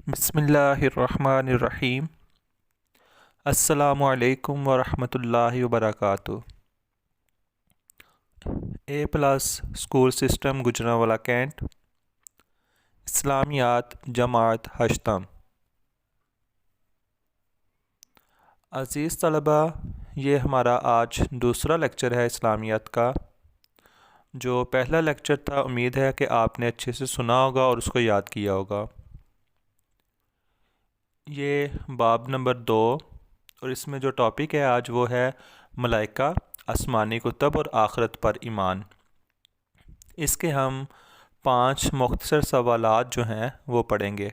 بسم اللہ الرحمن الرحیم۔ السلام علیکم ورحمۃ اللہ وبرکاتہ۔ A plus school system Gujranwala cantt, اسلامیات جماعت ہشتم۔ عزیز طلبہ، یہ ہمارا آج دوسرا لیکچر ہے اسلامیات کا۔ جو پہلا لیکچر تھا امید ہے کہ آپ نے اچھے سے سنا ہوگا اور اس کو یاد کیا ہوگا۔ یہ باب نمبر 2 اور اس میں جو ٹاپک ہے آج وہ ہے ملائکہ، آسمانی کتب اور آخرت پر ایمان۔ اس کے ہم 5 مختصر سوالات جو ہیں وہ پڑھیں گے۔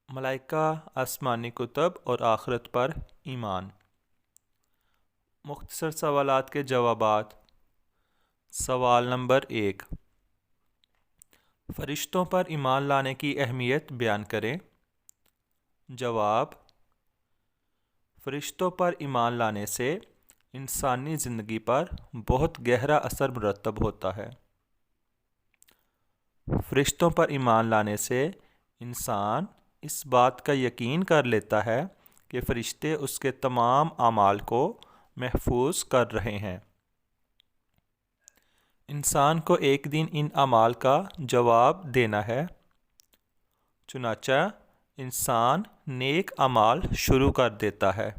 ملائکہ، آسمانی کتب اور آخرت پر ایمان۔ مختصر سوالات کے جوابات۔ سوال نمبر 1، فرشتوں پر ایمان لانے کی اہمیت بیان کریں۔ جواب، فرشتوں پر ایمان لانے سے انسانی زندگی پر بہت گہرا اثر مرتب ہوتا ہے۔ فرشتوں پر ایمان لانے سے انسان اس بات کا یقین کر لیتا ہے کہ فرشتے اس کے تمام اعمال کو محفوظ کر رہے ہیں۔ انسان کو ایک دن ان اعمال کا جواب دینا ہے، چنانچہ انسان نیک اعمال شروع کر دیتا ہے۔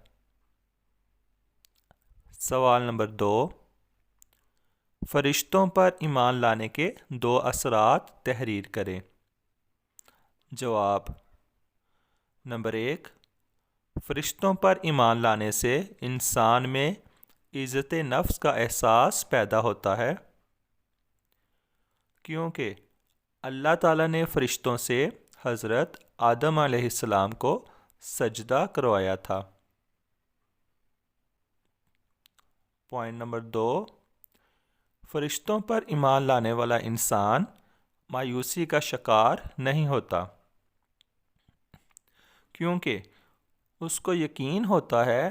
سوال نمبر 2، فرشتوں پر ایمان لانے کے 2 اثرات تحریر کریں۔ جواب، نمبر 1، فرشتوں پر ایمان لانے سے انسان میں عزت نفس کا احساس پیدا ہوتا ہے، کیونکہ اللہ تعالیٰ نے فرشتوں سے حضرت آدم علیہ السلام کو سجدہ کروایا تھا۔ پوائنٹ نمبر 2، فرشتوں پر ایمان لانے والا انسان مایوسی کا شکار نہیں ہوتا، کیونکہ اس کو یقین ہوتا ہے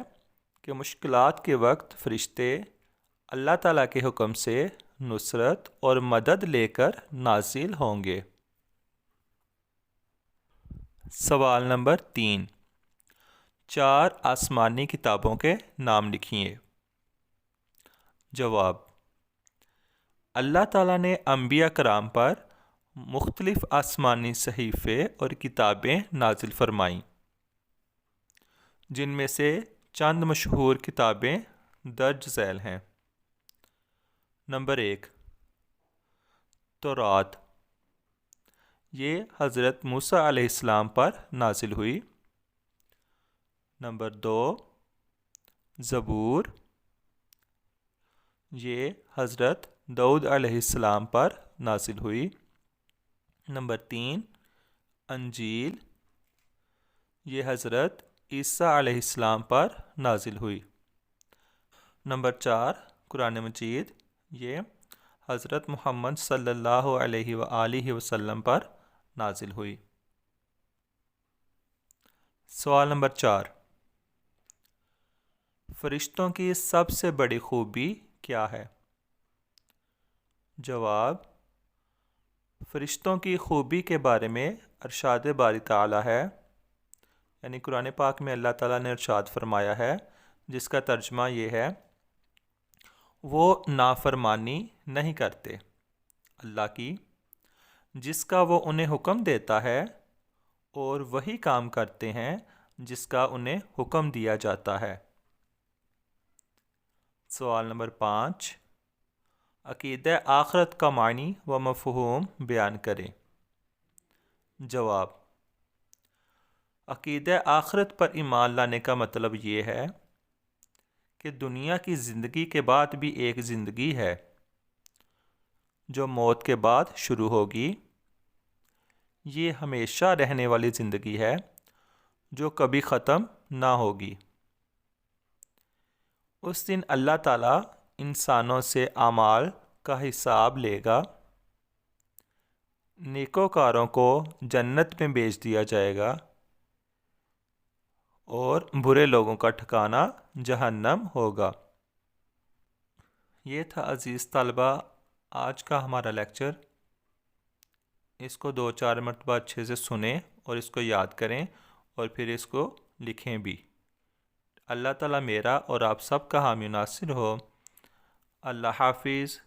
کہ مشکلات کے وقت فرشتے اللہ تعالیٰ کے حکم سے نصرت اور مدد لے کر نازل ہوں گے۔ سوال نمبر 3، 4 آسمانی کتابوں کے نام لکھیے۔ جواب، اللہ تعالیٰ نے انبیاء کرام پر مختلف آسمانی صحیفے اور کتابیں نازل فرمائیں، جن میں سے چند مشہور کتابیں درج ذیل ہیں۔ نمبر 1، تورات، یہ حضرت موسیٰ علیہ السلام پر نازل ہوئی۔ نمبر 2، زبور، یہ حضرت داؤد علیہ السلام پر نازل ہوئی۔ نمبر 3، انجیل، یہ حضرت عیسیٰ علیہ السلام پر نازل ہوئی۔ نمبر 4، قرآن مجید، یہ حضرت محمد صلی اللہ علیہ وآلہ وسلم پر نازل ہوئی۔ سوال نمبر 4، فرشتوں کی سب سے بڑی خوبی کیا ہے؟ جواب، فرشتوں کی خوبی کے بارے میں ارشاد باری تعالیٰ ہے، یعنی قرآن پاک میں اللہ تعالیٰ نے ارشاد فرمایا ہے، جس کا ترجمہ یہ ہے، وہ نافرمانی نہیں کرتے اللہ کی، جس کا وہ انہیں حکم دیتا ہے، اور وہی کام کرتے ہیں جس کا انہیں حکم دیا جاتا ہے۔ سوال نمبر 5، عقیدہ آخرت کا معنی و مفہوم بیان کریں۔ جواب، عقیدہ آخرت پر ایمان لانے کا مطلب یہ ہے کہ دنیا کی زندگی کے بعد بھی ایک زندگی ہے جو موت کے بعد شروع ہوگی۔ یہ ہمیشہ رہنے والی زندگی ہے جو کبھی ختم نہ ہوگی۔ اس دن اللہ تعالیٰ انسانوں سے اعمال کا حساب لے گا، نیکوکاروں کو جنت میں بھیج دیا جائے گا اور برے لوگوں کا ٹھکانہ جہنم ہوگا۔ یہ تھا عزیز طلبہ آج کا ہمارا لیکچر۔ اس کو 2-4 مرتبہ اچھے سے سنیں اور اس کو یاد کریں اور پھر اس کو لکھیں بھی۔ اللہ تعالیٰ میرا اور آپ سب کا حامی و ناصر ہو۔ اللہ حافظ۔